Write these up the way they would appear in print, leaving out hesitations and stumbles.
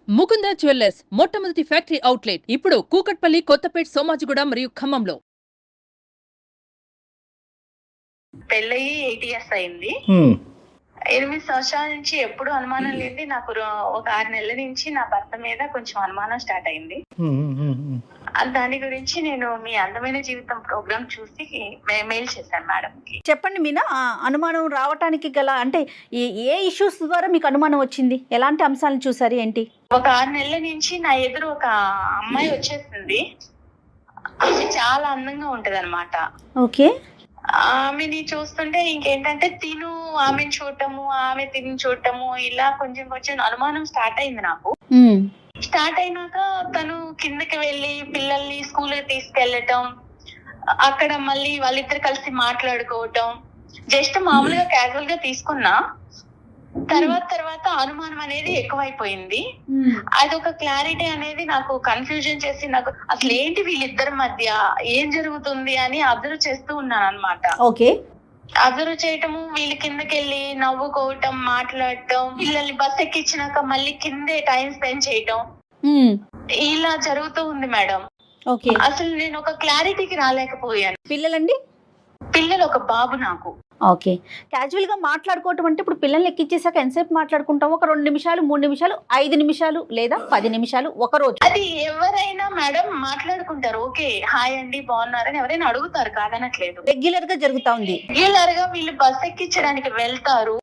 Mukunda jewellers మొట్టమొదటి factory outlet ఇప్పుడు కూకట్పల్లి, కొత్తపేట్, సోమాజిగూడ మరియు ఖమ్మంలో. పెళ్ళయి 8 ఇయర్స్ అయింది. 8 సంవత్సరాల నుంచి ఎప్పుడు అనుమానం లేదు. నాకు ఒక 6 నెలల నుంచి నా భర్త మీద కొంచెం అనుమానం స్టార్ట్ అయింది. దాని గురించి నేను మీ అందమైన జీవితం ప్రోగ్రామ్ చూసి మెయిల్ చేశాను మేడం కి. చెప్పండి మీనా, అనుమానం రావటానికి గల అంటే ఏ ఇష్యూస్ ద్వారా మీకు అనుమానం వచ్చింది? ఎలాంటి అంశాలను చూసారు ఏంటి? ఒక 6 నెలల నుంచి నా ఎదురు ఒక అమ్మాయి వచ్చేసింది. ఆమె చాలా అందంగా ఉంటది అనమాట. ఓకే. ఆమెని చూస్తుంటే ఇంకేంటంటే తిను ఆమెను చూడటము, ఆమె తిని చూడటము, ఇలా కొంచెం కొంచెం అనుమానం స్టార్ట్ అయింది నాకు. స్టార్ట్ అయినాక తను కిందకి వెళ్ళి పిల్లల్ని స్కూల్ కి తీసుకెళ్లటం, అక్కడ మళ్ళీ వాళ్ళిద్దరు కలిసి మాట్లాడుకోవటం, జస్ట్ మామూలుగా క్యాజువల్ గా తీసుకున్నా. తర్వాత అనుమానం అనేది ఎక్కువైపోయింది. అదొక క్లారిటీ అనేది నాకు కన్ఫ్యూజన్ చేసి నాకు అసలు ఏంటి వీళ్ళిద్దరి మధ్య ఏం జరుగుతుంది అని అబ్జర్వ్ చేస్తూ ఉన్నాను అనమాట. ఓకే. అబ్జర్వ్ చేయటము, వీళ్ళు కిందకెళ్ళి నవ్వుకోవటం, మాట్లాడటం, పిల్లల్ని బస్ ఎక్కించినాక మళ్ళీ కిందే టైం స్పెండ్ చేయటం, ఇలా జరుగుతూ ఉంది మేడం. ఓకే. అసలు నేను ఒక క్లారిటీకి రాలేకపోయాను. పిల్లలండి? పిల్లలు ఒక బాబు నాకు. ఓకే. క్యాజువల్ గా మాట్లాడుకోవటం అంటే ఇప్పుడు పిల్లల్ని ఎక్కించేసాక ఎంతసేపు మాట్లాడుకుంటాం? ఒక 2 నిమిషాలు, 3 నిమిషాలు, 5 నిమిషాలు లేదా 10 నిమిషాలు, ఒక రోజు? అది ఎవరైనా మేడం మాట్లాడుకుంటారు. ఓకే, హాయ్ అండి బాగున్నారని ఎవరైనా అడుగుతారు, కాదనట్లేదు. రెగ్యులర్ గా జరుగుతా ఉంది. రెగ్యులర్ గా వీళ్ళు బస్ ఎక్కించడానికి వెళ్తారు.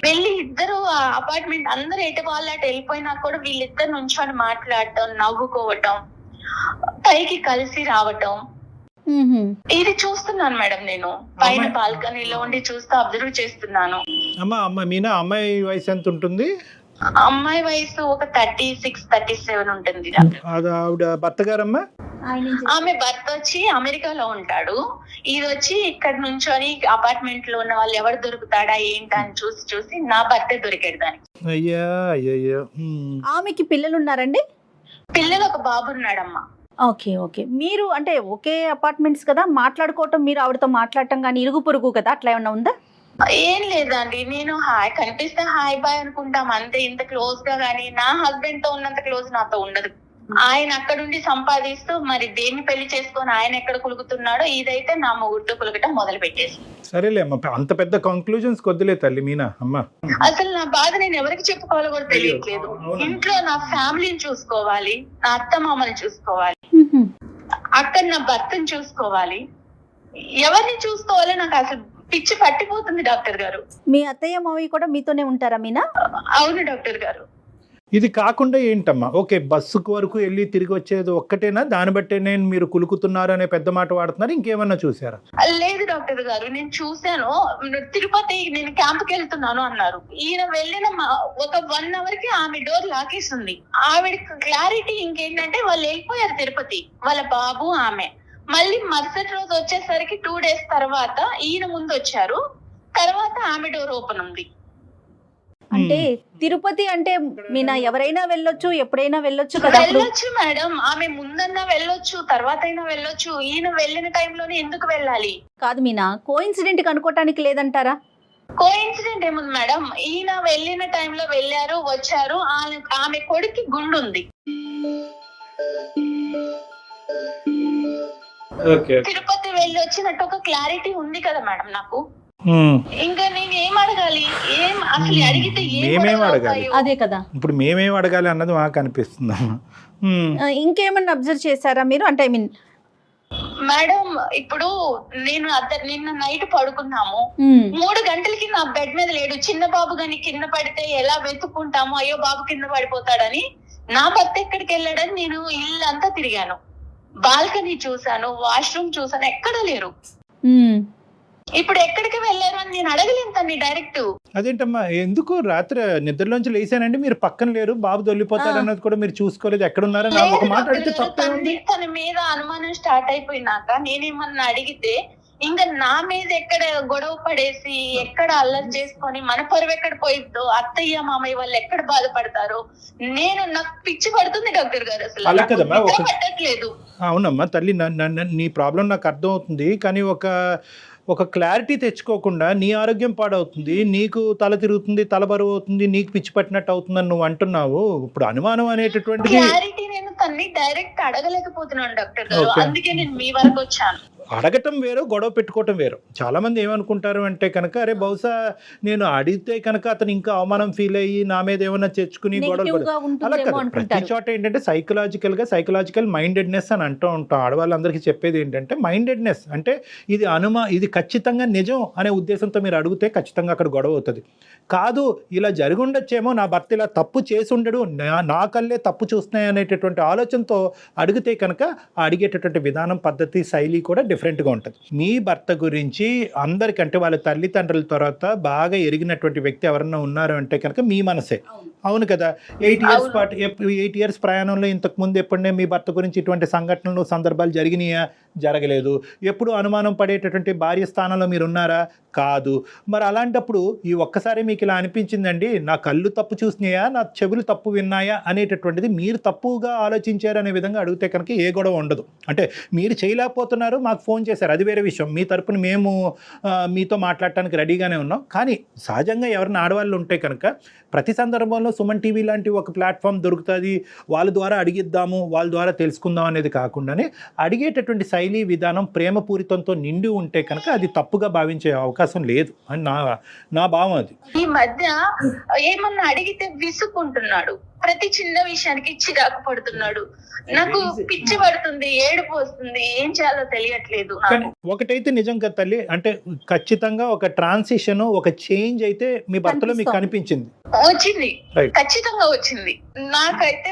వెళ్ళి ఇద్దరు అపార్ట్మెంట్ అందరు ఎటు వాళ్ళు అటు వెళ్ళిపోయినా కూడా వీళ్ళిద్దరు నుంచొని మాట్లాడటం, నవ్వుకోవటం, పైకి కలిసి రావటం, ఇది చూస్తున్నాను మేడం. నేను పైన బాల్కనీలో ఉండి చూస్తూ అబ్జర్వ్ చేస్తున్నాను. అమ్మాయి వయసు ఎంత ఉంటుంది? అమ్మాయి వయసు ఒక 36, 37 ఉంటుంది. ఆవిడ భర్త గారమ్మా? ఆమె భర్త వచ్చి అమెరికాలో ఉంటాడు. ఇది వచ్చి ఇక్కడ నుంచొని అపార్ట్మెంట్ లో ఉన్న వాళ్ళు ఎవరు దొరుకుతాడా ఏంటా అని చూసి నా భర్త దొరికాడు దానికి. అయ్యా అయ్యో. ఆమెకి పిల్లలు ఉన్నారండి? పిల్లలు ఒక బాబు ఉన్నాడమ్మా. ఓకే. ఓకే. మీరు అంటే ఒకే అపార్ట్మెంట్స్ కదా, మాట్లాడుకోవటం, మీరు ఆవిడతో మాట్లాడటం కానీ ఇరుగు పొరుగు కదా, అట్లా ఏమన్నా ఉందా? ఏం లేదండి, నేను హాయ్ కనిపిస్తే హాయ్ బాయ్ అనుకుంటాం అంతే. ఇంత క్లోజ్ గా గానీ నా హస్బెండ్ తో ఉన్నంత క్లోజ్ నాతో ఉండదు. ఆయన అక్కడుండి సంపాదిస్తూ మరి దేన్ని పెళ్లి చేసుకొని ఆయన ఎక్కడ కులుగుతున్నాడో ఇదైతే నా మొగుడుతో కులగటం మొదలు పెట్టేసి. సరేలే అమ్మ, అంత పెద్ద కంక్లూజన్స్ కొద్దిలే తల్లి మీనా. అమ్మ అసలు నా బాధ నేను ఎవరికి చెప్పుకోవాలో కూడా తెలియట్లేదు. ఇంట్లో నా ఫ్యామిలీని చూసుకోవాలి, నా అత్త మామని చూసుకోవాలి, అక్కడ నా భర్తను చూసుకోవాలి, ఎవరిని చూసుకోవాలో నాకు అసలు పిచ్చి పట్టిపోతుంది డాక్టర్ గారు. మీ అత్తయ్య మావయ్య కూడా మీతోనే ఉంటారా మీనా? అవును డాక్టర్ గారు. ఇది కాకుండా ఏంటమ్మా? ఓకే, బస్సుకు వరకు వెళ్ళి తిరిగి వచ్చేది ఒక్కటేనా? దాన్ని బట్టే నేను మీరు కులుకుతున్నారు అనే పెద్ద మాట వాడుతున్నారు, ఇంకేమన్నా చూసారా? లేదు డాక్టర్ గారు, నేను చూసాను. తిరుపతి నేను క్యాంప్కి వెళ్తున్నాను అన్నారు. ఈయన వెళ్ళిన ఒక 1 అవర్ కి ఆమె డోర్ లాకేస్తుంది. ఆవిడ క్లారిటీ ఇంకేంటంటే వాళ్ళు వెళ్ళిపోయారు తిరుపతి, వాళ్ళ బాబు ఆమె. మళ్ళీ మరుసటి రోజు వచ్చేసరికి 2 డేస్ తర్వాత ఈయన ముందు వచ్చారు. తర్వాత ఆమె డోర్ ఓపెన్ ఉంది. అంటే తిరుపతి అంటే మీనా ఎవరైనా వెళ్ళొచ్చు, ఎప్పుడైనా వెళ్ళొచ్చు కదా? వెళ్ళొచ్చు మేడం, ఆమె ముందన్నా వెళ్ళొచ్చు, తర్వాత అయినా వెళ్ళొచ్చు. ఈయన వెళ్ళిన టైంలోనే ఎందుకు వెళ్ళాలి? కాదు మీనా, కోఇన్సిడెంట్ కి అనుకోవటానికి లేదంటారా? కోఇన్సిడెంట్ ఏముంది మేడం, ఈయన వెళ్ళిన టైంలో వెళ్ళారు, వచ్చారు. ఆమె కొడుక్కి గుండు ఉంది. తిరుపతి వెళ్ళి వచ్చినట్టు ఒక క్లారిటీ ఉంది కదా మేడం నాకు. ఇంకా నేను ఏం అడగాలి? ఏం అసలు అడిగితే మేమేం అడగాలి? అదే కదా, ఇప్పుడు మేమేం అడగాలి అన్నది మాకు అనిపిస్తుందమ్మా. ఇంకేమన్నా అబ్జర్వ్ చేశారా మీరు? అంటే ఐ మీన్ మేడం, ఇప్పుడు నేను నిన్న నైట్ పడుకున్నాము, 3 గంటలకి నా బెడ్ మీద లేడు. చిన్న బాబు గాని కింద పడితే ఎలా వెతుక్కుంటాము, అయ్యో బాబు కింద పడిపోతాడని. నా భర్త ఎక్కడికి వెళ్ళాడని నేను ఇల్లంతా తిరిగాను, బాల్కనీ చూసాను, వాష్రూమ్ చూసాను, ఎక్కడ లేరు. ఇప్పుడు ఎక్కడికి వెళ్ళారు అని నేను అడగలేను తన్ని డైరెక్ట్. అదేంటమ్మా, ఎందుకు రాత్రి నిద్రలోంచి లేసానండి, మీరు పక్కన లేరు, బాబు దొల్లిపోతాడు అన్నది కూడా మీరు చూసుకోలేదు, ఎక్కడున్నారని ఒక మాట అడిగితే తప్పేముంది? తన మీద అనుమానం స్టార్ట్ అయిపోయినాక నేనేమన్నా అడిగితే ఇంకా నా మీద ఎక్కడ గొడవ పడేసి ఎక్కడ అల్లరి చేసుకొని మన పరువు ఎక్కడ పోయిద్దో, అత్తయ్య మామయ్య వాళ్ళు ఎక్కడ బాధపడతారో, నాకు పిచ్చి పడుతుంది డాక్టర్ గారు. అసలు అలా కదమ్మా, పట్టట్లేదు. అవునమ్మా తల్లి, నీ ప్రాబ్లం నాకు అర్థం అవుతుంది. కానీ ఒక ఒక క్లారిటీ తెచ్చుకోకుండా నీ ఆరోగ్యం పాడవుతుంది, నీకు తల తిరుగుతుంది, తల బరువు అవుతుంది, నీకు పిచ్చి పట్టినట్టు అవుతుందని నువ్వు అంటున్నావు. ఇప్పుడు అనుమానం అనేటటువంటిది క్లారిటీ నేను తన్ని డైరెక్ట్ అడగలేకపోతున్నాను డాక్టర్ గారు, Okay. అందుకే నేను మీ వరకు వచ్చాను. అడగటం వేరు, గొడవ పెట్టుకోవటం వేరు. చాలామంది ఏమనుకుంటారు అంటే కనుక, అరే బహుశా నేను అడిగితే కనుక అతను ఇంకా అవమానం ఫీల్ అయ్యి నా మీద ఏమైనా తెచ్చుకుని గొడవలు నెగిటివ్ గా అలా ఉంటుందేమో కాదు. ప్రతి అనుకుంటారు. చోట ఏంటంటే సైకలాజికల్ మైండెడ్నెస్ అని అంటూ ఉంటాం. ఆడవాళ్ళందరికీ చెప్పేది ఏంటంటే మైండెడ్నెస్ అంటే ఇది ఖచ్చితంగా నిజం అనే ఉద్దేశంతో మీరు అడిగితే ఖచ్చితంగా అక్కడ గొడవ అవుతుంది. కాదు ఇలా జరిగి ఉండొచ్చేమో, నా భర్త ఇలా తప్పు చేసి ఉండడు, నా కళ్ళే తప్పు చూస్తున్నాయి అనేటటువంటి ఆలోచనతో అడిగితే కనుక అడిగేటటువంటి విధానం, పద్ధతి, శైలి కూడా డిఫరెంట్గా ఉంటుంది. మీ భర్త గురించి అందరికంటే వాళ్ళ తల్లిదండ్రుల తర్వాత బాగా ఎరిగినటువంటి వ్యక్తి ఎవరన్నా ఉన్నారు అంటే కనుక మీ మనసే. అవును కదా. 8 ఇయర్స్ ప్రయాణంలో ఇంతకు ముందు ఎప్పుడనే మీ భర్త గురించి ఇటువంటి సంఘటనలు, సందర్భాలు జరిగినాయా? జరగలేదు. ఎప్పుడు అనుమానం పడేటటువంటి భార్య స్థానంలో మీరు ఉన్నారా? కాదు. మరి అలాంటప్పుడు ఈ ఒక్కసారి మీకు ఇలా అనిపించిందండి, నా కళ్ళు తప్పు చూసినాయా, నా చెవులు తప్పు విన్నాయా అనేటటువంటిది మీరు తప్పుగా ఆలోచించారు అనే విధంగా అడిగితే కనుక ఏ గొడవ ఉండదు. అంటే మీరు చేయలేకపోతున్నారు, మాకు ఫోన్ చేశారు, అది వేరే విషయం. మీ తరపున మేము మీతో మాట్లాడటానికి రెడీగానే ఉన్నాం. కానీ సహజంగా ఎవరైనా ఆడవాళ్ళు ఉంటే కనుక ప్రతి సందర్భంలో సుమన్ టీవీ లాంటి ఒక ప్లాట్ఫామ్ దొరుకుతుంది, వాళ్ళ ద్వారా అడిగిద్దాము, వాళ్ళ ద్వారా తెలుసుకుందాం అనేది కాకుండానే అడిగేటటువంటి శైలి, విధానం ప్రేమపూరితంతో నిండి ఉంటే కనుక అది తప్పుగా భావించే అవకాశం లేదు అని నా భావం. అది ఈ మధ్య ఏమన్నా అడిగితే విసుక్కుంటున్నాడు, ప్రతి చిన్న విషయానికి చిరాకు పడుతున్నాడు, నాకు పిచ్చి పడుతుంది, ఏడుపు వస్తుంది, ఏం చేయాలో తెలియట్లేదు కానీ నాకు. ఒకటైతే నిజం కదా తల్లి, అంటే ఖచ్చితంగా ఒక ట్రాన్సిషన్, ఒక చేంజ్ అయితే మీ భర్తలో మీకు కనిపించింది. వచ్చింది, Right. ఖచ్చితంగా వచ్చింది. నాకైతే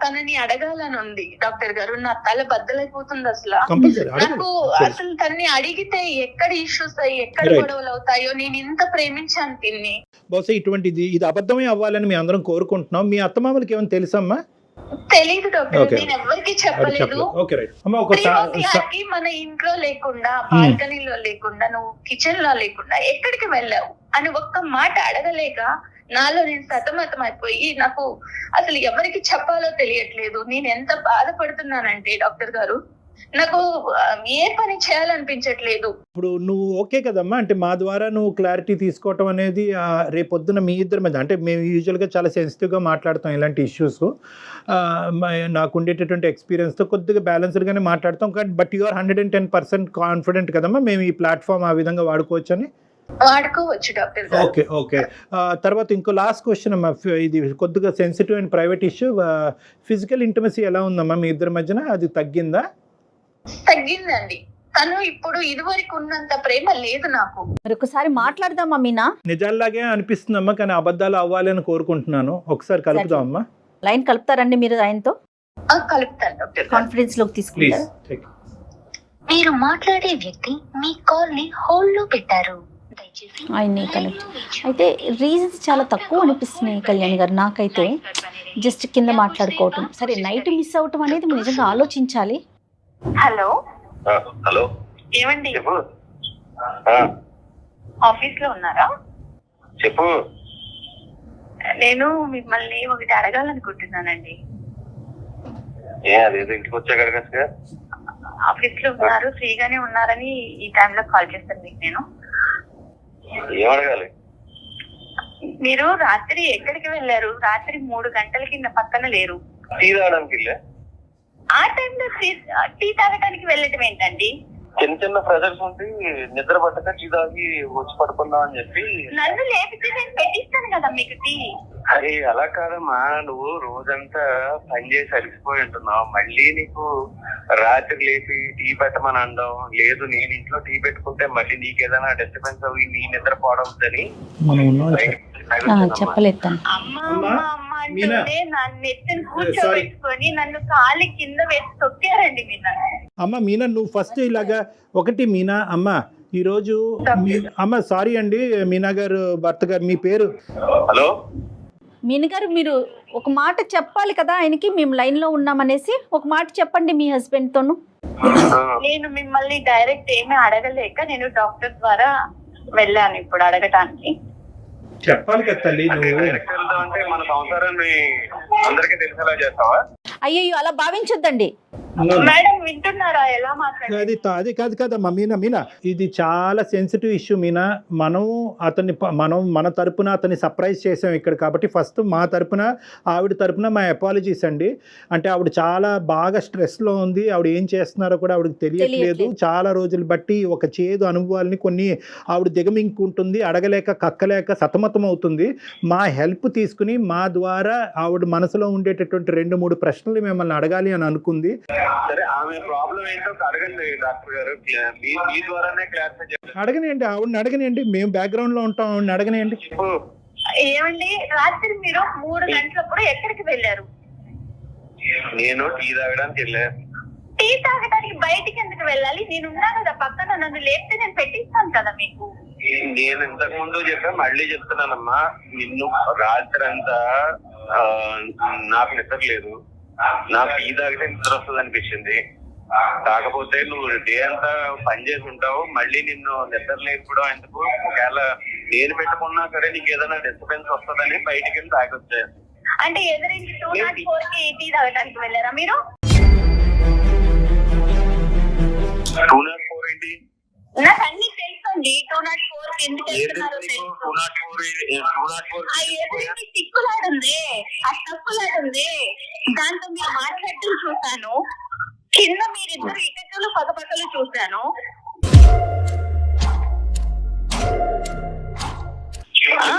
తనని అడగాలని ఉంది డాక్టర్ గారు, నా తల బద్దలైపోతుంది అసలు. కంపల్సరీ నాకు అసలు తన్ని అడిగితే ఎక్కడ ఇష్యూస్ అయ్యి ఎక్కడ Right. గొడవలు అవుతాయో, నేను ఇంత ప్రేమించాను తిన్ని. బహుశా ఇది అబద్ధమే అవ్వాలని మీ అందరం కోరుకుంటున్నాం. మీ అత్తమామలకి ఏమైనా తెలుసమ్మా? తెలీదు డాక్టర్, Okay. నేను ఎవరికి అది చెప్పలేదు. చెప్పలేదు. ఓకే రైట్ అమ్మ. 3 o'clock కి మన ఇంట్లో లేకుండా, బాల్కనీలో లేకుండా, నువ్వు కిచెన్ లో లేకుండా ఎక్కడికి వెళ్ళావు అని ఒక్క మాట అడగలేక నాలో నేను సతమతం అయిపోయి, నాకు అసలు ఎవరికి చెప్పాలో తెలియట్లేదు. నేను ఎంత బాధపడుతున్నానంటే డాక్టర్ గారు, నాకు ఏ పని చేయాలనిపించట్లేదు. ఇప్పుడు నువ్వు ఓకే కదమ్మా, అంటే మా ద్వారా నువ్వు క్లారిటీ తీసుకోవటం అనేది రేపొద్దున మీ ఇద్దరి మధ్య, అంటే మేము యూజువల్గా చాలా సెన్సిటివ్గా మాట్లాడతాం ఇలాంటి ఇష్యూస్. నాకు ఉండేటటువంటి ఎక్స్పీరియన్స్తో కొద్దిగా బ్యాలెన్స్డ్గానే మాట్లాడతాం. బట్ యు ఆర్ 110% కాన్ఫిడెంట్ కదమ్మా మేము ఈ ప్లాట్ఫామ్ ఆ విధంగా వాడుకోవచ్చని? వాడుకోవచ్చు డాక్టర్ గారు. ఓకే. తర్వాత ఇంకో లాస్ట్ క్వశ్చన్ అమ్మా, ఇది కొద్దిగా sensitive and private issue. Physical intimacy ఎలా ఉందమ్మా మీ ఇద్దరి మధ్యన? అది తగ్గిందా? తగ్గిందండి. తను ఇప్పుడు ఇదివరకు ఉన్నంత ప్రేమ లేదు నాకు. మరి ఒకసారి మాట్లాడదామా మీనా? నిజాల్లాగే అనిపిస్తుందమ్మా, కానీ అబద్ధాలు అవ్వాలి అని కోరుకుంటున్నాను. ఒకసారి కలుపుదామమ్మా. లైన్ కలుపుతారండి మీరు ఆయనతో? కలుపుతాను డాక్టర్ గారు. కాన్ఫిడెన్స్ లోకి ప్లీజ్. తీసుకుంటారు. మీరు మాట్లాడే వ్యక్తి మీ కాల్ ని హోల్డ్ లో పెట్టారు, దయచేసి ఆయన్ని కనెక్ట్. అయితే రీజన్స్ చాలా తక్కువ అనిపిస్తున్నాయి కళ్యాణ్ గారు నాకైతే. జస్ట్ కింద మాట్లాడుకోవటం సరే, నైట్ మిస్ అవటం అనేది మీరు నిజంగా ఆలోచించాలి. హలో హలో ఏమండి, చెప్పు. ఆఫీస్ లో ఉన్నారా? చెప్పు. నేను మిమ్మల్ని ఒకటి అడగాలనుకుంటున్నానండి. అదేదో ఇంటికి వచ్చాక అడగచ్చుగా. ఆఫీస్ లో ఉన్నారు, ఫ్రీగానే ఉన్నారని ఈ టైంలో కాల్ చేస్తాను మీకు. నేను ఏం అడగాలి? మీరు రాత్రి ఎక్కడికి వెళ్ళారు? రాత్రి 3 గంటలకి నా పక్కన లేరు. టీ తాగడానికి వెళ్ళా. ఆ టైంలో టీ తాగడానికి వెళ్ళటం ఏంటండి? చిన్న చిన్న ప్రెజర్స్ ఉండి నిద్ర పట్టక టీ తాగి వచ్చి పడుకుందాం అని చెప్పి. నన్ను లేపితే నేను పెట్టిస్తాను కదా మీకు టీ. అరే అలా కాదమ్మా, నువ్వు రోజంతా పని చేసి అలిసిపోయి ఉంటున్నావు, మళ్ళీ నీకు రాత్రి లేపి టీ పెట్టమని అనడం లేదు. నేను ఇంట్లో టీ పెట్టుకుంటే మళ్ళీ నీకేదైనా డిస్టర్బెన్స్ అవి నీ నిద్ర పోవడంని చెప్పలేదు తను. అమ్మ అమ్మ అమ్మ అంటుంటే నన్ను ఎత్తుని కూర్చోబెట్టుకొని నన్ను కాలి కింద వేసి తొక్కారండి మీరు. అమ్మ మీనా, నువ్వు ఫస్ట్ ఇలాగా ఒకటి మీనా అమ్మ, ఈరోజు అమ్మ సారీ అండి మీనా గారు భర్త గారు, మీ పేరు? హలో మీనా గారు, మీరు ఒక మాట చెప్పాలి కదా ఆయనకి, మేము లైన్ లో ఉన్నామనేసి ఒక మాట చెప్పండి మీ హస్బెండ్ తోను. నేను మిమ్మల్ని డైరెక్ట్ ఏమీ అడగలేక నేను డాక్టర్ ద్వారా వెళ్ళాను ఇప్పుడు అడగటానికి. చెప్పాలి కదా తల్లి నువ్వు. డైరెక్ట్ వెళ్దాం అంటే మన సంసారాన్ని అందరికీ తెలిసేలా చేస్తావా? అయ్యో అలా భావించొద్దండి. మేడం వింటున్నారా ఎలా మాట్లాడారు? అది కాదమ్మా మీనా, ఇది చాలా సెన్సిటివ్ ఇష్యూ మీనా. మనం మన తరపున అతన్ని సర్ప్రైజ్ చేసాం ఇక్కడ, కాబట్టి ఫస్ట్ మా తరపున ఆవిడ తరపున మా అపాలజీస్ అండి. అంటే ఆవిడ చాలా బాగా స్ట్రెస్లో ఉంది, ఆవిడ ఏం చేస్తున్నారో కూడా ఆవిడకి తెలియట్లేదు. చాలా రోజులు బట్టి ఒక చేదు అనుభవాల్ని కొన్ని ఆవిడ దిగమింగుకుంటుంది, అడగలేక కక్కలేక సతమతం అవుతుంది. మా హెల్ప్ తీసుకుని మా ద్వారా ఆవిడ మనసులో ఉండేటటువంటి 2-3 ప్రశ్నలు మిమ్మల్ని అడగాలి అని అనుకుంది. సరే, ఆమె ప్రాబ్లం ఏంటో అడగండి డాక్టర్ గారు, మీ ద్వారానే క్లారిఫై చేయండి. అడగనియండి, ఆవిడని అడగనియండి, మేము బ్యాక్గ్రౌండ్ లో ఉంటాం, ఆవిడని అడగనియండి. ఏమండి, రాత్రి మీరు 3 గంటలప్పుడు ఎక్కడికి వెళ్ళారు? నేను టీ తాగడానికి వెళ్ళాను. టీ తాగడానికి బయటికి ఎందుకు వెళ్ళాలి? నేను ఉన్నా కదా పక్కన, నన్ను లేపితే నేను పెట్టిస్తాను కదా మీకు. నేను ఇంతకు ముందు చెప్పా, మళ్ళీ చెప్తున్నానమ్మా, నిన్ను రాత్రి అంతా నాకు నిద్ర లేదు, నాకు టీ తాగితే నిద్ర వస్తుంది అనిపించింది. కాకపోతే నువ్వు డే అంతా పని చేసి ఉంటావు, మళ్ళీ నిన్ను నిద్ర లేకపోవడం ఎందుకు? ఒకవేళ నేను పెట్టుకున్నా సరే నీకు ఏదైనా డిస్టర్బెన్స్ వస్తుందని బయటికి వెళ్ళి తాగొచ్చాను. అంటే ఎదురించి 204 కి టీ తాగడానికి వెళ్ళారా మీరు? 204 ఏంటి? నాకు అన్ని తెలుసండి. 204 కి ఎందుకు వెళ్తున్నారో తెలుసు. 204 ఆ ఎదురించి సిక్కులాడుంది, ఆ తప్పులాడుంది, దాంతో మీరు మాట్లాడటం చూశాను. కింద మీరిద్దరు ఇటకలు పక్కపక్కలు చూశాను.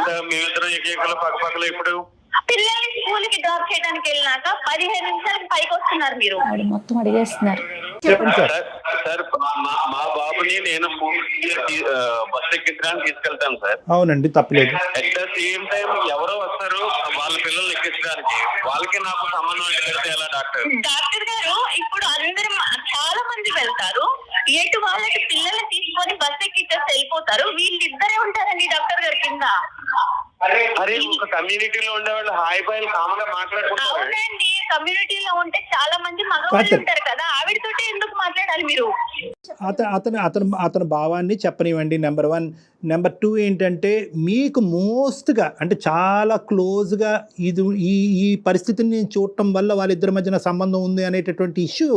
మేమిద్దరం ఏకైకలు పక్కపక్కలు ఇప్పుడు పిల్లల్ని స్కూల్ కి డ్రాప్ చేయడానికి వెళ్ళినాక 15 నిమిషాలకి పైకి వస్తున్నారు మీరు. ఆవిడ మొత్తం అడిగేస్తున్నారు. చెప్పండి సార్. సార్, మా బాబుని నేను బస్ ఎక్కించడానికి తీసుకెళ్తాను సార్. అవునండి, తప్పలేదు. అట్ ద సేమ్ టైం ఎవరో వస్తారు వాళ్ళ పిల్లల్ని ఎక్కించడానికి, వాళ్ళకి నాకు సంబంధం పెడితే ఎలా డాక్టర్? డాక్టర్ గారు, ఇప్పుడు అందరూ చాలా మంది వెళ్తారు, ఎటు వాళ్ళకి పిల్లల్ని తీసుకొని బస్ ఎక్కించేసి వెళ్ళిపోతారు, వీళ్ళిద్దరే ఉంటారండి డాక్టర్ గారి కింద. అరే, ఒక కమ్యూనిటీలో ఉండేవాళ్ళు హాయ్ బాయ్ కామగా మాట్లాడుకుంటారు. అవునండి, కమ్యూనిటీలో ఉంటే చాలా మంది మగవాళ్ళు ఉంటారు కదా, ఆవిడతోటి ఎందుకు మాట్లాడాలి మీరు? అతని భావాన్ని చెప్పనివ్వండి, నెంబర్ 1. నెంబర్ 2 ఏంటంటే, మీకు మోస్ట్గా అంటే చాలా క్లోజ్గా ఈ పరిస్థితిని నేను చూడటం వల్ల వాళ్ళిద్దరి మధ్యన సంబంధం ఉంది అనేటటువంటి ఇష్యూ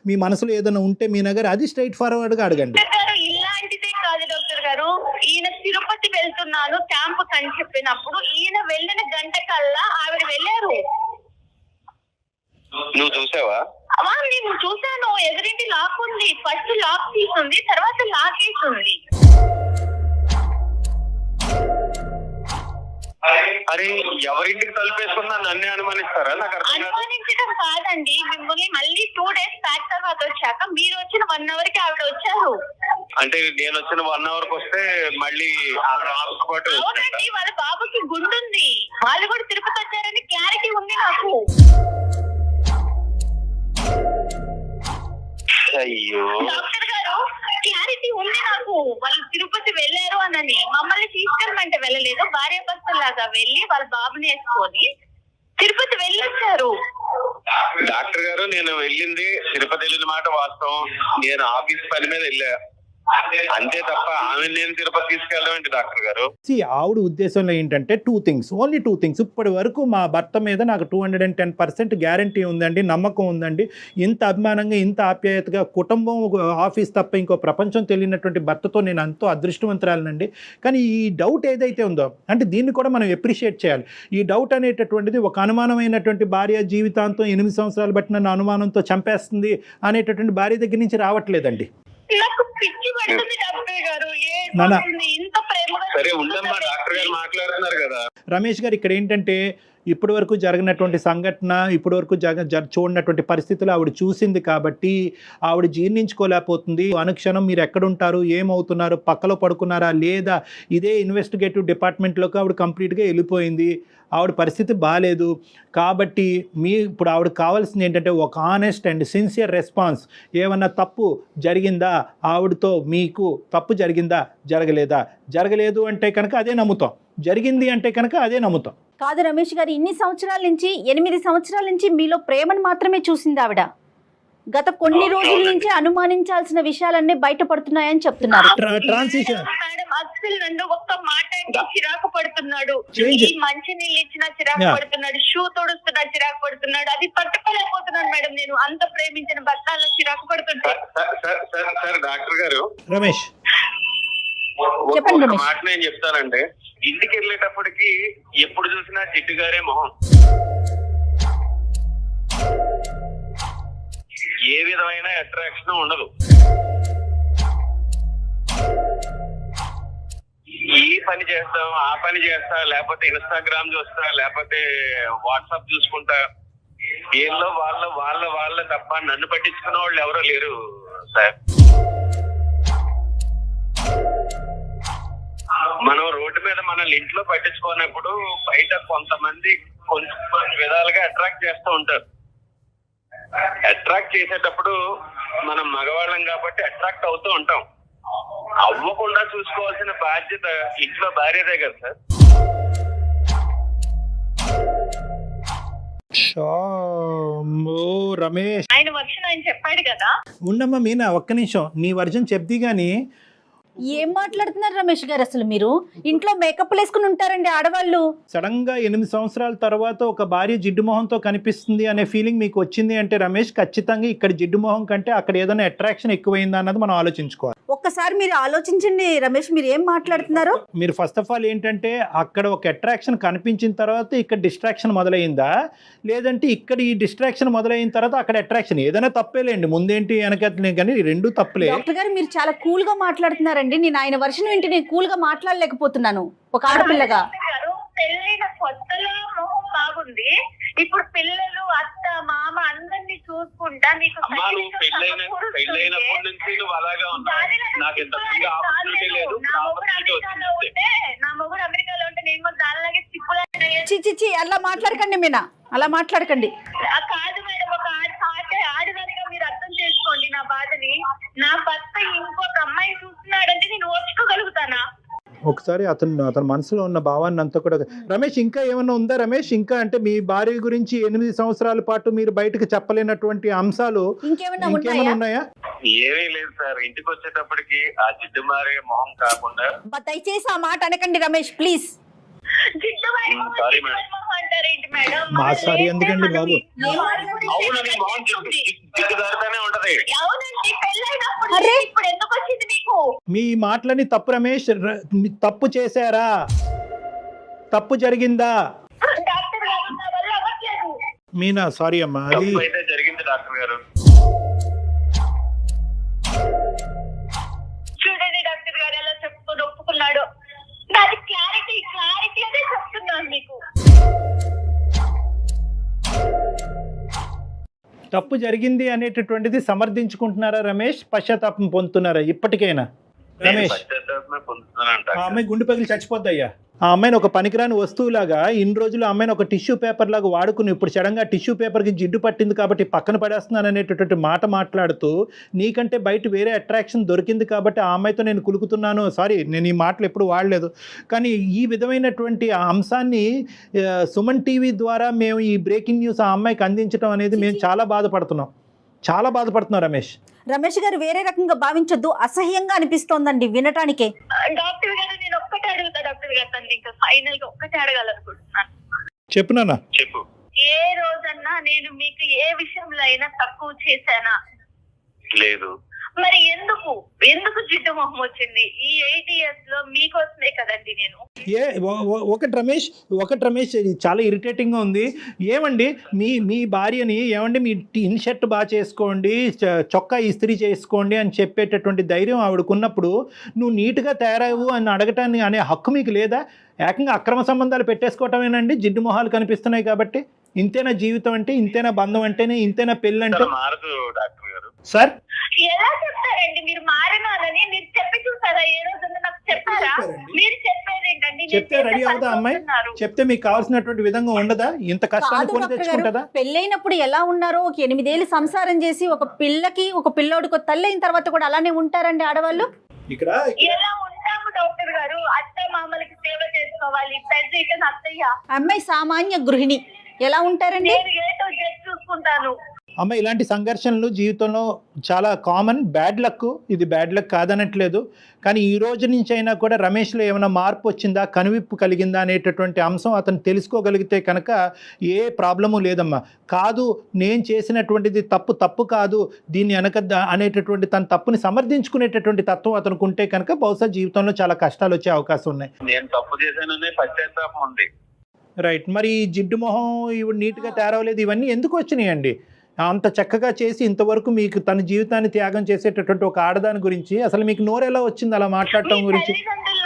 మీ మనసులో ఏదైనా ఉంటే మీ నగర్ అది స్ట్రైట్ ఫార్వర్డ్గా అడగండి. ఇలాంటిదే కాదు డాక్టర్ గారు, ఈయన తిరుపతి వెళ్తున్నాను క్యాంపు అని చెప్పినప్పుడు ఈయన వెళ్ళిన గంట కల్లా ఆవిడ వెళ్ళారు. నువ్వు చూసావా? నేను చూసాను. ఎదురింటి లాక్ ఉంది, ఫస్ట్ లాక్ తీసుంది, తర్వాత లాక్ వేసింది. అరే, ఎవరింటికి తలుపేసుకున్నా నన్నే అనుమానిస్తారా? నాకు అనుమానించడం కాదండి, మిమ్మల్ని మళ్ళీ 2 డేస్ బ్యాక్ తర్వాత వచ్చాక మీరు వచ్చిన 1 అవర్ కి ఆవిడ వచ్చారు. అంటే నేను వచ్చిన 1 అవర్ కి వస్తే మళ్ళీ అవునండి, వాళ్ళ బాబుకి గుండుంది, వాళ్ళు కూడా తిరుపతి వచ్చారని క్లారిటీ ఉంది నాకు. అయ్యో డాక్టర్ గారు, క్లారిటీ ఉంది నాకు, వాళ్ళు తిరుపతి వెళ్ళారు అనని. మమ్మల్ని తీసుకెళ్ళమంటే వెళ్ళలేదు, భార్య భర్తలాగా వెళ్ళి వాళ్ళ బాబుని వేసుకొని తిరుపతి వెళ్ళొచ్చారు. డాక్టర్ గారు, నేను వెళ్ళింది తిరుపతి వెళ్ళిన మాట వాస్తవం. నేను ఆఫీస్ పని మీద వెళ్ళా అంతే తప్ప ఆమె నేను తిరుపతి తీసుకెళ్ళడం ఏంటి డాక్టర్ గారు? ఆవిడ ఉద్దేశంలో ఏంటంటే 2 things, ఓన్లీ 2 things. ఇప్పటి వరకు మా భర్త మీద నాకు 210% గ్యారంటీ ఉందండి, నమ్మకం ఉందండి. ఇంత అభిమానంగా, ఇంత ఆప్యాయతగా, కుటుంబం ఆఫీస్ తప్ప ఇంకో ప్రపంచం తెలియనటువంటి భర్తతో నేను ఎంతో అదృష్టవంతురాలనండి. కానీ ఈ డౌట్ ఏదైతే ఉందో, అంటే దీన్ని కూడా మనం ఎప్రిషియేట్ చేయాలి. ఈ డౌట్ అనేటటువంటిది ఒక అనుమానమైనటువంటి భార్య జీవితాంతం 8 సంవత్సరాలు బట్టి నన్ను అనుమానంతో చంపేస్తుంది అనేటటువంటి భార్య దగ్గర నుంచి రావట్లేదండి. నాకు పిచ్చి పడుతుంది డాక్టర్ గారు, ఇంత ప్రేమగా. సరే ఉండమ్మా, డాక్టర్ గారు మాట్లాడుతున్నారు కదా. రమేష్ గారు, ఇక్కడ ఏంటంటే ఇప్పటి వరకు జరిగినటువంటి సంఘటన, ఇప్పటి వరకు చూడనటువంటి పరిస్థితులు ఆవిడ చూసింది కాబట్టి ఆవిడ జీర్ణించుకోలేకపోతుంది. అనుక్షణం మీరు ఎక్కడుంటారు, ఏమవుతున్నారు, పక్కలో పడుకున్నారా లేదా, ఇదే ఇన్వెస్టిగేటివ్ డిపార్ట్మెంట్లోకి ఆవిడ కంప్లీట్గా వెళ్ళిపోయింది. ఆవిడ పరిస్థితి బాగాలేదు కాబట్టి ఇప్పుడు ఆవిడకి కావాల్సింది ఏంటంటే ఒక ఆనెస్ట్ అండ్ సిన్సియర్ రెస్పాన్స్. ఏమన్నా తప్పు జరిగిందా, ఆవిడతో మీకు తప్పు జరిగిందా, జరగలేదు అంటే కనుక అదే నమ్ముతాం, జరిగింది అంటే కనుక అదే నమ్ముతాం. కాదు రమేష్ గారు, 8 సంవత్సరాల నుంచి మీలో ప్రేమను మాత్రమే చూసింది ఆవిడ. గత కొన్ని రోజుల నుంచి అనుమానించాల్సిన విషయాలన్నీ బయటపడుతున్నాయని చెప్తున్నారు. ట్రాన్సిషన్ మేడం అసలు నన్ను ఒక్క మాట అంటే చిరాకు పడుతున్నాడు. Change. ఈ మంచి నీళ్ళు ఇచ్చినా చిరాకు Yeah. పడుతున్నాడు, షూ తొడుస్తున్నా చిరాకు పడుతున్నాడు. అది పట్టుకోలేకపోతున్నాను మేడం. నేను అంత ప్రేమించిన భర్త అలా చిరాకు పడుతుంటే సార్ డాక్టర్ గారు రమేష్ చెప్పండి ఒక రమేష్. మాట నేను చెప్తానండి. ఇంటికి వెళ్ళేటప్పటికి ఎప్పుడు చూసినా జిడ్డు గారే మొహం, ఏ విధమైన అట్రాక్షన్ ఉండదు. ఈ పని చేస్తాం, ఆ పని చేస్తా, లేకపోతే ఇన్స్టాగ్రామ్ చూస్తా, లేకపోతే వాట్సాప్ చూసుకుంటా, వీళ్ళు వాళ్ళ తప్ప నన్ను పట్టించుకున్న వాళ్ళు ఎవరో లేరు సార్. మనం రోడ్డు మీద మనల్ని ఇంట్లో పట్టించుకున్నప్పుడు బయట కొంతమంది కొంచెం విధాలుగా అట్రాక్ట్ చేస్తూ ఉంటారు. అట్రాక్ట్ చేసేటప్పుడు మనం మగవాళ్ళం కాబట్టి అట్రాక్ట్ అవుతూ ఉంటాం. అవ్వకుండా చూసుకోవాల్సిన బాధ్యత ఇంట్లో భార్యదే కదా సార్. రమేష్ ఆయన వర్షన్ ఆయన చెప్పాడు కదా. ఉండమ్మా మీనా, ఒక్క నిమిషం నీ వర్జన్ చెప్ది గానీ ఏం మాట్లాడుతున్నారు రమేష్ గారు? అసలు మీరు ఇంట్లో మేకప్ వేసుకుని ఉంటారండి ఆడవాళ్ళు. సడన్ గా 8 సంవత్సరాల తర్వాత ఒక భార్య జిడ్డు మొహంతో కనిపిస్తుంది అనే ఫీలింగ్ మీకు వచ్చింది అంటే రమేష్, ఖచ్చితంగా ఇక్కడ జిడ్డు మొహం కంటే అక్కడ ఏదైనా అట్రాక్షన్ ఎక్కువైందా అన్నది మనం ఆలోచించుకోవాలి. ఒక్కసారి మీరు ఆలోచించండి రమేష్, మీరు ఏం మాట్లాడుతున్నారు? మీరు ఫస్ట్ ఆఫ్ ఆల్ ఏంటంటే అక్కడ ఒక అట్రాక్షన్ కనిపించిన తర్వాత ఇక్కడ డిస్ట్రాక్షన్ మొదలైందా, లేదంటే ఇక్కడ ఈ డిస్ట్రాక్షన్ మొదలైన తర్వాత అక్కడ అట్రాక్షన్? ఏదైనా తప్పేలేండి, ముందేంటి వెనకట్లే, కానీ రెండు తప్పులే. డాక్టర్ గారు మీరు చాలా కూల్ గా మాట్లాడుతున్నారండి. నేను ఆయన వర్షన్ వింటే నేను కూల్ గా మాట్లాడలేకపోతున్నాను ఒక ఆడపిల్లగా. పెళ్ళైన కొత్తలో మొహం బాగుంది, ఇప్పుడు పిల్లలు అత్త మామ అందరినీ చూసుకుంటా నీకు పెళ్ళైనప్పటి నుంచి నువ్వు అలాగా ఉన్నావు. నాకు ఇంతకుముందు ఆపర్చునిటీ లేదు, నా మొగుడు అమెరికాలో ఉంటే నేను కూడా దానిలాగే చిప్పులా చిచి అలా మాట్లాడకండి మీనా, అలా మాట్లాడకండి. కాదు మేడం, ఒక ఆడదానిగా మీరు అర్థం చేసుకోండి నా బాధని. నా భర్త ఇంకొక అమ్మాయి చూస్తున్నాడంటే నేను ఓర్చుకోగలుగుతానా? ఒకసారి అతని మనసులో ఉన్న భావాన్ని అంతా కూడా. రమేష్ ఇంకా ఏమన్నా ఉందా రమేష్? ఇంకా అంటే మీ భార్య గురించి 8 సంవత్సరాల పాటు మీరు బయటకు చెప్పలేనటువంటి అంశాలు ఇంకేమైనా ఉన్నాయా? ఏమీ లేదు సార్. ఇంటికి వచ్చేటప్పటికి ఆ జిడ్డు మారే మొహం కాకుండా. దయచేసి ఆ మాట అనకండి రమేష్ ప్లీజ్. Sorry madam. అంటారేంటి మేడం? మా సారీ ఎందుకండి బాబు? అవునండి, మొహం జిడ్డుదారితోనే ఉంటది. అవునండి, పెళ్ళైనప్పుడు ఇప్పుడు ఎందుకు వచ్చింది మీకు? మీ మాటలని తప్పు రమేష్. తప్పు చేశారా? తప్పు జరిగిందా? డాక్టర్ గారు నా వల్ల అవ్వట్లేదు. మీనా సారీ అమ్మా, అది తప్పు అయితే జరిగింది డాక్టర్ గారు. చూడండి డాక్టర్ గారు ఎలా చెప్పుకొని ఒప్పుకున్నాడు. దాని క్లారిటీ అదే చెప్తున్నాను మీకు. తప్పు జరిగింది అనేటటువంటిది సమర్థించుకుంటున్నారా రమేష్? పశ్చాత్తాపం పొందుతున్నారా ఇప్పటికైనా రమేష్? పశ్చాత్తాపమే పొందుతున్నానంట. ఆ అమ్మాయి గుండె పగిలి చచ్చిపోద్దయ్యా. ఆ అమ్మాయిని ఒక పనికిరాని వస్తువులాగా ఇన్ని రోజులు ఆ అమ్మాయిని ఒక టిష్యూ పేపర్ లాగా వాడుకుని ఇప్పుడు సడన్గా టిష్యూ పేపర్కి జిడ్డు పట్టింది కాబట్టి పక్కన పడేస్తున్నాను అనేటటువంటి మాట మాట్లాడుతూ నీకంటే బయట వేరే అట్రాక్షన్ దొరికింది కాబట్టి ఆ అమ్మాయితో నేను కులుకుతున్నాను. సారీ, నేను ఈ మాటలు ఎప్పుడు వాడలేదు. కానీ ఈ విధమైనటువంటి అంశాన్ని సుమన్ టీవీ ద్వారా మేము ఈ బ్రేకింగ్ న్యూస్ ఆ అమ్మాయికి అందించడం అనేది మేము చాలా బాధపడుతున్నాం రమేష్. రమేష్ గారు వేరే రకంగా భావించొద్దు, అసహ్యంగా అనిపిస్తోందండి వినటానికే. డాక్టర్ గారు నేను ఒక్కటే అడుగుతా డాక్టర్ గారు, తను ఇంకా ఫైనల్ గా ఒక్కటే అడగాలనుకుంటున్నాను. చెప్పు నాన్న. చెప్పు. ఏ రోజన్నా నేను మీకు ఏ విషయంలో అయినా తక్కువ చేశానా? లేదు. మరి ఎందుకు జిడ్డు మొహం వచ్చింది? ఈ 8 years లో మీకోసమే కదండి నేను. ఒకటి రమేష్ ఇది చాలా ఇరిటేటింగ్గా ఉంది. ఏమండి మీ భార్యని ఏమండి మీ ఇన్ షర్ట్ బాగా చేసుకోండి, చొక్కా ఇస్త్రీ చేసుకోండి అని చెప్పేటటువంటి ధైర్యం ఆవిడకున్నప్పుడు నువ్వు నీట్గా తయారవు అని అడగటాన్ని అనే హక్కు మీకు లేదా? ఏకంగా అక్రమ సంబంధాలు పెట్టేసుకోవటమేనండి జిడ్డు మొహాలు కనిపిస్తున్నాయి కాబట్టి? ఇంతేనా జీవితం అంటే? ఇంతేనా బంధం అంటేనే? ఇంతేనా పెళ్ళి అంటే? మారదు డాక్టర్ గారు. సార్ ఎలా చెప్తారండి మీరు మారినాలని? మీరు చెప్పి చూసారా? ఏ రోజున నాకు చెప్పారా? మీరు చెప్పేది ఏంటండి? చెప్తే రెడీ అవుతా అమ్మాయి? చెప్తే మీకు కావాల్సినటువంటి విధంగా ఉండదా? ఇంత కష్టాన్ని కొని తెచ్చుకుంటుందా? పెళ్ళైనప్పుడు ఎలా ఉన్నారో, ఒక 8 ఏళ్ళు సంసారం చేసి ఒక పిల్లోడికి తల్లి అయిన తర్వాత కూడా అలానే ఉంటారండి ఆడవాళ్ళు. ఇక్కడ ఎలా ఉంటాము డాక్టర్ గారు? అత్త మామలకి సేవ చేసుకోవాలి, పెద్ద అత్తయ్య. అమ్మాయి సామాన్య గృహిణి ఎలా ఉంటారండి? నేను ఏటో చూసుకుంటాను. అమ్మ ఇలాంటి సంఘర్షణలు జీవితంలో చాలా కామన్. బ్యాడ్ లక్, ఇది బ్యాడ్ లక్ కాదనట్లేదు. కానీ ఈ రోజు నుంచి అయినా కూడా రమేష్లో ఏమైనా మార్పు వచ్చిందా, కనువిప్పు కలిగిందా అనేటటువంటి అంశం అతను తెలుసుకోగలిగితే కనుక ఏ ప్రాబ్లము లేదమ్మా. కాదు నేను చేసినటువంటిది తప్పు కాదు, దీన్ని వెనక అనేటటువంటి తన తప్పుని సమర్థించుకునేటటువంటి తత్వం అతనికి ఉంటే కనుక బహుశా జీవితంలో చాలా కష్టాలు వచ్చే అవకాశం ఉన్నాయి. నేను తప్పు చేశాననే పశ్చాత్తాపం ఉంది. రైట్. మరి ఈ జిడ్డు మొహం ఇవి నీట్గా తయారవలేదు, ఇవన్నీ ఎందుకు వచ్చినాయండి? అంత చక్కగా చేసి ఇంతవరకు మీకు తన జీవితాన్ని త్యాగం చేసేటటువంటి ఒక ఆడదాని గురించి అసలు మీకు నోరు ఎలా వచ్చింది అలా మాట్లాడటం గురించి?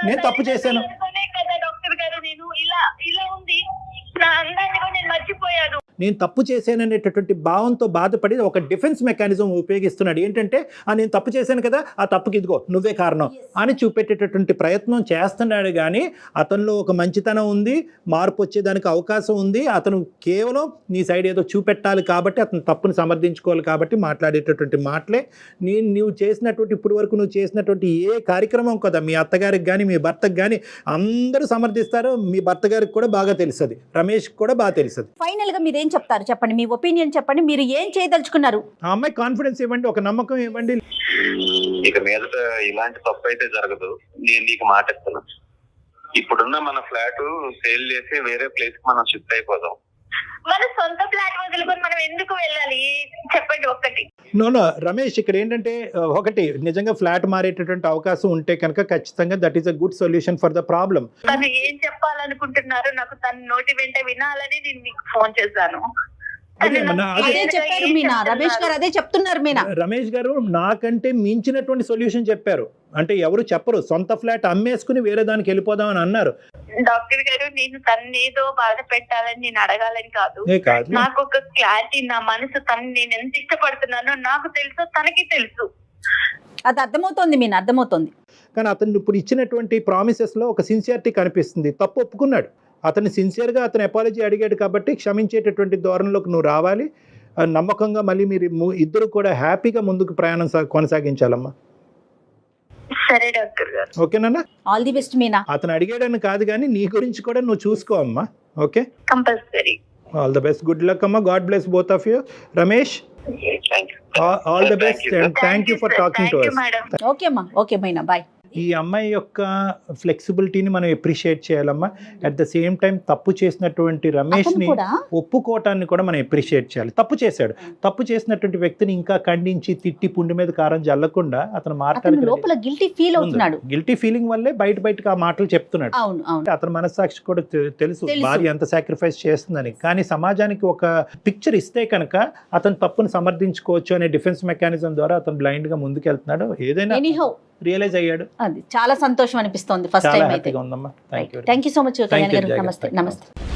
నేను తప్పు చేశాను కదా డాక్టర్ గారు, నేను ఇలా ఉంది నా అందాన్ని కూడా నేను మర్చిపోయాను. నేను తప్పు చేశాననేటటువంటి భావంతో బాధపడి ఒక డిఫెన్స్ మెకానిజం ఉపయోగిస్తున్నాడు. ఏంటంటే నేను తప్పు చేశాను కదా, ఆ తప్పుకి ఇదిగో నువ్వే కారణం అని చూపెట్టేటటువంటి ప్రయత్నం చేస్తున్నాడు. కానీ అతనిలో ఒక మంచితనం ఉంది, మార్పు వచ్చేదానికి అవకాశం ఉంది. అతను కేవలం నీ సైడ్ ఏదో చూపెట్టాలి కాబట్టి, అతను తప్పుని సమర్థించుకోవాలి కాబట్టి మాట్లాడేటటువంటి మాటలే. నువ్వు చేసినటువంటి ఇప్పుడు వరకు నువ్వు చేసినటువంటి ఏ కార్యక్రమం కదా మీ అత్తగారికి కానీ మీ భర్తకు కానీ అందరూ సమర్థిస్తారు. మీ భర్త గారికి కూడా బాగా తెలుస్తుంది, రమేష్ కూడా బాగా తెలుస్తుంది. ఫైనల్గా మీరు ఏం చెప్తారు చెప్పండి, మీ ఒపీనియన్ చెప్పండి. మీరు ఏం చేయదలుచుకున్నారు? ఆ అమ్మాయి కాన్ఫిడెన్స్ ఇవ్వండి, ఒక నమ్మకం ఇవ్వండి. ఇక మీదట ఇలాంటి తప్పు అయితే జరగదు. నేను నీకు మాట ఇస్తున్నా, ఇప్పుడున్న మన ఫ్లాట్ సేల్ చేసి వేరే ప్లేస్ కి మనం షిఫ్ట్ అయిపోదాం. మన సొంత ఫ్లాట్ వదులుకొని మనం ఎందుకు వెళ్ళాలి చెప్పండి ఒక్కటి. నో రమేష్, ఇక్కడ ఏంటంటే ఒకటి నిజంగా ఫ్లాట్ మారేటటువంటి అవకాశం ఉంటే కనుక ఖచ్చితంగా that is a good solution for the problem. తను ఏం చెప్పాలనుకుంటున్నారు నాకు తన నోటి వెంట వినాలని నేను మీకు ఫోన్ చేశాను. అదే చెప్పారు మీనా, రమేష్ గారు అదే చెప్తున్నారు మీనా. రమేష్ గారు నాకంటే మించినటువంటి సొల్యూషన్ చెప్పారు. అంటే ఎవరు చెప్పరు, సొంత ఫ్లాట్ అమ్మేసుకుని వేరే దానికి వెళ్ళిపోదామని అన్నారు. డాక్టర్ గారు నేను తన్నేదో బాధ పెట్టాలని నేను అడగాలని కాదు. నాకు ఒక క్లారిటీ, నా మనసు తను నేను ఎంత ఇష్టపడుతున్నానో నాకు తెలుసు, తనకి తెలుసు. అది అర్థమవుతోంది మీనా, అర్థమవుతోంది. కానీ అతను ఇప్పుడు ఇచ్చినటువంటి ప్రామిసెస్లో ఒక సిన్సియారిటీ కనిపిస్తుంది. తప్పు ఒప్పుకున్నాడు, అతను సిన్సియర్గా అతను అపాలజీ అడిగాడు కాబట్టి క్షమించేటటువంటి ధోరణిలోకి నువ్వు రావాలి. నమ్మకంగా మళ్ళీ మీరు ఇద్దరు కూడా హ్యాపీగా ముందుకు ప్రయాణం కొనసాగించాలమ్మా. సరే డాక్టర్ గారు. ఓకేనా? All the best Meena. అతను అడిగాడని కాదు కానీ నీ గురించి కూడా నువ్వు చూసుకో అమ్మా. Okay, compulsory. All the best, good luck అమ్మా. God bless both of you. Ramesh, all the best and thank you for talking to us. Okay అమ్మా, ఓకే మీనా, బాయ్. ఈ అమ్మాయి యొక్క ఫ్లెక్సిబిలిటీని మనం అప్రిషియేట్ చేయాలమ్మా. అట్ ద సేమ్ టైం తప్పు చేసినటువంటి రమేష్ని ఒప్పుకోవటాన్ని కూడా మనం అప్రిషియేట్ చేయాలి. తప్పు చేశాడు, తప్పు చేసినటువంటి వ్యక్తిని ఇంకా ఖండించి తిట్టి పుండి మీద కారం జల్లకుండా అతను లోపల గిల్టీ ఫీల్ అవుతున్నాడు. గిల్టీ ఫీలింగ్ వల్లే బయటకి ఆ మాటలు చెప్తున్నాడు. అతని మనస్సాక్షి కూడా తెలుసు భార్య ఎంత సాక్రిఫైస్ చేస్తుందని. కానీ సమాజానికి ఒక పిక్చర్ ఇస్తే కనుక అతను తప్పును సమర్థించుకోవచ్చు అనే డిఫెన్స్ మెకానిజం ద్వారా అతను బ్లైండ్ గా ముందుకెళ్తున్నాడు. ఏదైనా రియలైజ్ అయ్యాడు. అది చాలా సంతోషం అనిపిస్తోంది ఫస్ట్ టైం అయితే. ఉందమ్మా. Thank you so much Kalyan గారు. నమస్తే.